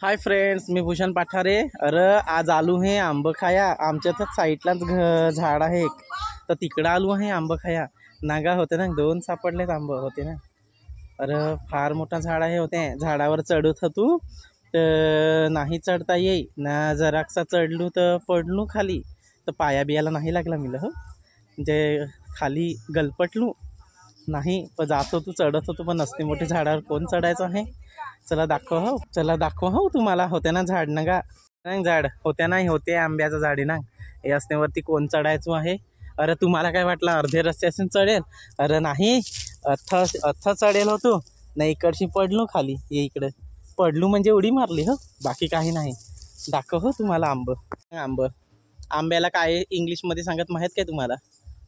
Hi friends, मी भूषण पाठारे। अरे आज आलू है आंब खाया। आमच्या तर साईडलाच झाड आहे एक, तर तिकडं आलू आहे आंब खाया। नागा होते ना, 2 सापडलेत आंब होते ना। अरे फार मोठा झाड आहे होते, झाडावर चढत होतो तर नाही चढता येई ना, जरासा चढलो तर पडलो खाली, तर पाया बियाला नाही लागला मिलं हो, म्हणजे खाली गलपटलो नाही। पण जात होतो चढत होतो, पण असते मोठे झाडावर कोण चढायचं आहे। चला दाखव हो तुम्हाला। होते ना झाड ना गा, नाही झाड होत्या नाही होते, आंब्याचं झाड आहे ना हे। असण्यावरती कोण चढायचं आहे। अरे तुम्हाला काय वाटलं अर्धे रस्त्यासून चढेल? अरे नाही, अथ चढेल होतो नाही, इकडची पडलो खाली, ये इकडे पडलो म्हणजे उडी मारली हो, बाकी काही नाही। दाखव हो तुम्हाला आंब्याला काय इंग्लिशमध्ये सांगत माहीत काय तुम्हाला?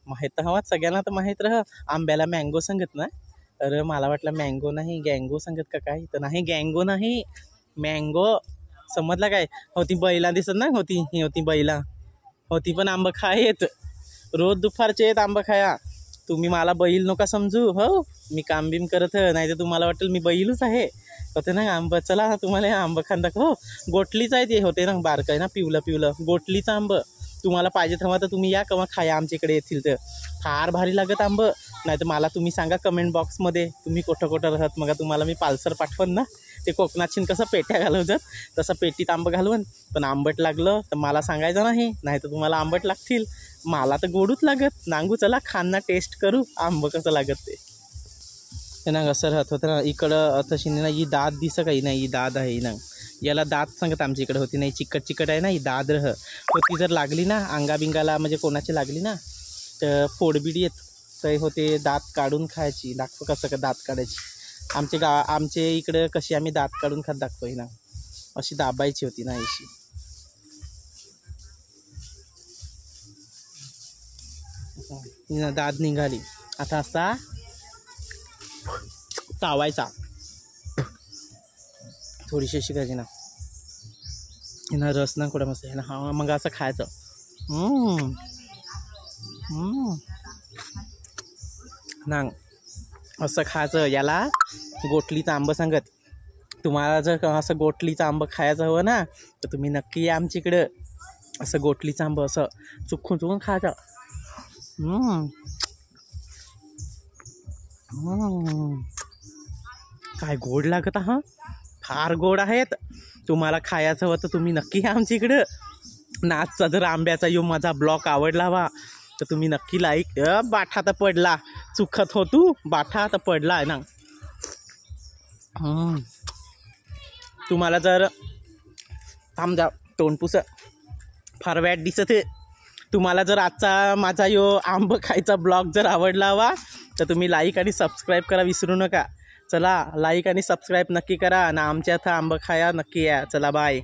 माहीत तर हवा सगळ्यांना, तर माहीत राह। आंब्याला मँगो सांगत ना। अरे मला वाटलं मँगो नाही गँगो सांगत का काय, तर नाही गँगो नाही मँगो, समजला काय? होती बैला दिसत ना, होती बैला होती, पण आंब खायेत रोज दुपारचे येत आंब खाया। तुम्ही मला बैल नका समजू हो, मी काम बिम करत नाही तर तुम्हाला वाटेल मी बैलच आहे। होते ना आंब, चला तुम्हाला आंब खांदा हो। गोटलीच आहे ते, होते ना बारकाय ना, पिवलं गोटलीचं आंब। तुम्हाला पाहिजे तेव्हा तर तुम्ही या केव्हा खाया आमच्या इकडे येतील तर, फार भारी लागत आंब। नाही तर मला तुम्ही सांगा कमेंट बॉक्समध्ये तुम्ही कुठं राहत, मग तुम्हाला मी पार्सल पाठवन ना। ते कोकणात कसं पेट्या घालवतात तसं पेटीत आंब घालवन, पण आंबट लागलं तर मला सांगायचं नाही तर तुम्हाला आंबट लागतील। मला तर गोडूच लागत नांगू, चला खांना टेस्ट करू आंब कसं लागत ते ना। असं राहत होतं ना इकडं तशी ना, ही दात दिसं काही नाही, ही दाद आहे ना, याला दात सांगत आमच्या इकडे होती नाही। चिकट आहे ना, ही दाद होती, जर लागली ना अंगाबिंगाला, म्हणजे कोणाची लागली ना तर फोडबिडी येत तर होते, दात काढून खायची। दाखव कसं का दात काढायची, आमच्या इकडं कशी आम्ही दात काढून खात दाखवही ना, अशी दाबायची होती ना अशी। दात निघाली आता, असा चावायचा, थोडीशी अशी करायची ना, हिना रस ना कुठं मस्त आहे ना, हा मग असं खायचं। ना असं खायचं, याला गोटलीचं आंब सांगत। तुम्हाला जर असं गोटलीचं आंब खायचं हवं ना, तर तुम्ही नक्की या आमच्या इकडं। असं गोटलीचं आंब असं चुकून खायचं। काय गोड लागत हा, फार गोड आहेत। तुम्हाला खायचं हवं तर तुम्ही नक्की या आमच्या इकडं ना। आजचा जर आंब्याचा माझा ब्लॉग आवडला वा तर तुम्ही नक्की लाईक, बाठा तर पडला, चुकत होतो बाठा तर पडला आहे ना। तुम्हाला जर थांब तोंडपुस फार वॅट दिसत आहे, तुम्हाला जर आजचा माझा आंब खायचा ब्लॉग जर आवडला वा तर तुम्ही लाईक आणि सबस्क्राईब करा विसरू नका। चला लाईक आणि सबस्क्राईब नक्की करा ना, आमच्या इथं आंब खाया नक्की या। चला बाय।